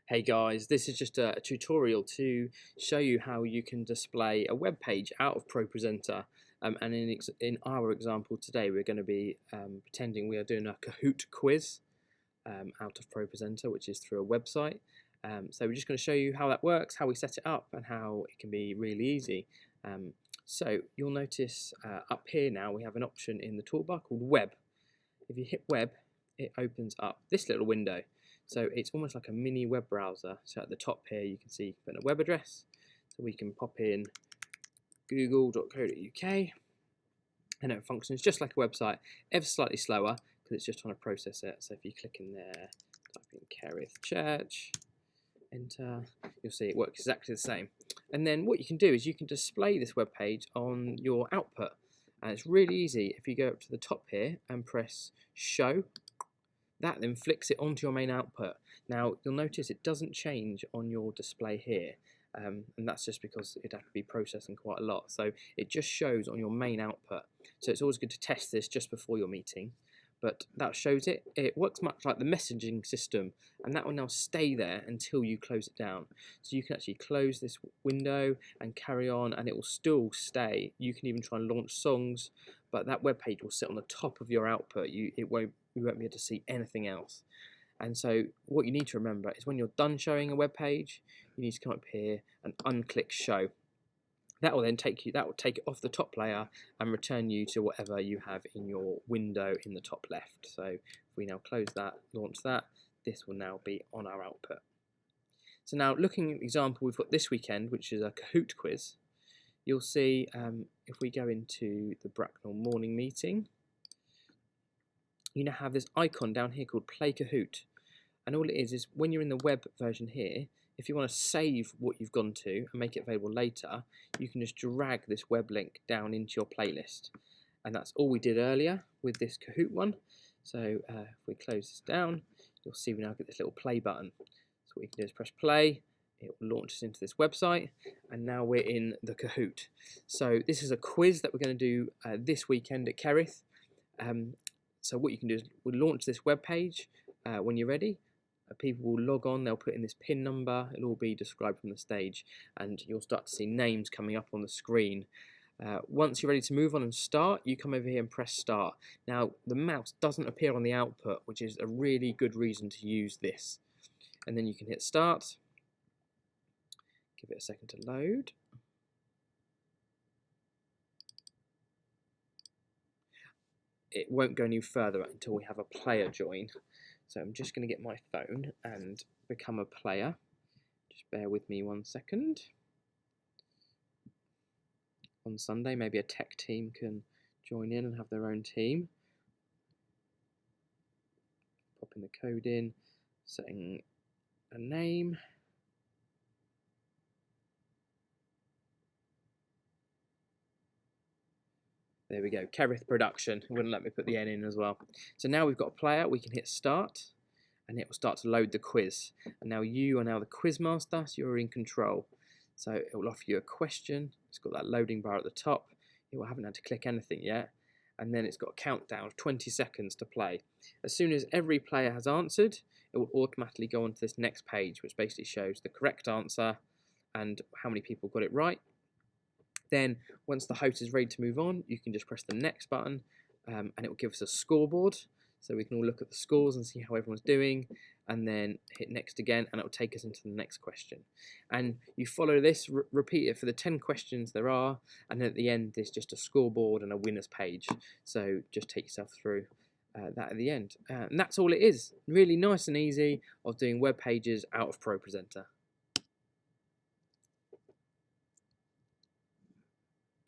Hey guys, this is just a tutorial to show you how you can display a web page out of ProPresenter. And in our example today, we're going to be pretending we are doing a Kahoot quiz out of ProPresenter, which is through a website. So we're just going to show you how that works, how we set it up, and how it can be really easy. So you'll notice up here now we have an option in the toolbar called Web. If you hit Web, it opens up this little window. So it's almost like a mini web browser. So at the top here you can see you can put a web address. So we can pop in google.co.uk and it functions just like a website, ever slightly slower because it's just trying to process it. So if you click in there, type in Kerith Church, enter, you'll see it works exactly the same. And then what you can do is you can display this web page on your output. And it's really easy. If you go up to the top here and press show, that then flicks it onto your main output. Now you'll notice it doesn't change on your display here, and that's just because it'd have to be processing quite a lot. So it just shows on your main output. So it's always good to test this just before your meeting. But that shows it. It works much like the messaging system, and that will now stay there until you close it down. So you can actually close this window and carry on, and it will still stay. You can even try and launch songs, but that web page will sit on the top of your output. You won't be able to see anything else. And so what you need to remember is when you're done showing a web page, you need to come up here and unclick show. That will then take it off the top layer and return you to whatever you have in your window in the top left. So if we now close that, launch that, this will now be on our output. So now looking at the example we've got this weekend, which is a Kahoot quiz, you'll see if we go into the Bracknell morning meeting, you now have this icon down here called Play Kahoot. And all it is when you're in the web version here, if you want to save what you've gone to and make it available later, you can just drag this web link down into your playlist. And that's all we did earlier with this Kahoot one. So if we close this down, you'll see we now get this little play button. So what you can do is press play, it will launch us into this website, and now we're in the Kahoot. So this is a quiz that we're going to do this weekend at Kerith. So what you can do is we'll launch this web page when you're ready. People will log on, they'll put in this PIN number, it'll all be described from the stage, and you'll start to see names coming up on the screen. Once you're ready to move on and start, you come over here and press start. Now the mouse doesn't appear on the output, which is a really good reason to use this. And then you can hit start, give it a second to load. It won't go any further until we have a player join. So I'm just going to get my phone and become a player. Just bear with me 1 second. On Sunday, maybe a tech team can join in and have their own team. Popping the code in, setting a name. There we go, Kerith Production. It wouldn't let me put the N in as well. So now we've got a player, we can hit start, and it will start to load the quiz. And now you are now the quiz master, so you're in control. So it will offer you a question. It's got that loading bar at the top. You haven't had to click anything yet. And then it's got a countdown of 20 seconds to play. As soon as every player has answered, it will automatically go on to this next page, which basically shows the correct answer and how many people got it right. Then once the host is ready to move on, you can just press the next button and it will give us a scoreboard. So we can all look at the scores and see how everyone's doing, and then hit next again and it will take us into the next question. And you follow this, repeat it for the 10 questions there are, and then at the end there's just a scoreboard and a winner's page. So just take yourself through that at the end. And that's all it is. Really nice and easy of doing web pages out of ProPresenter.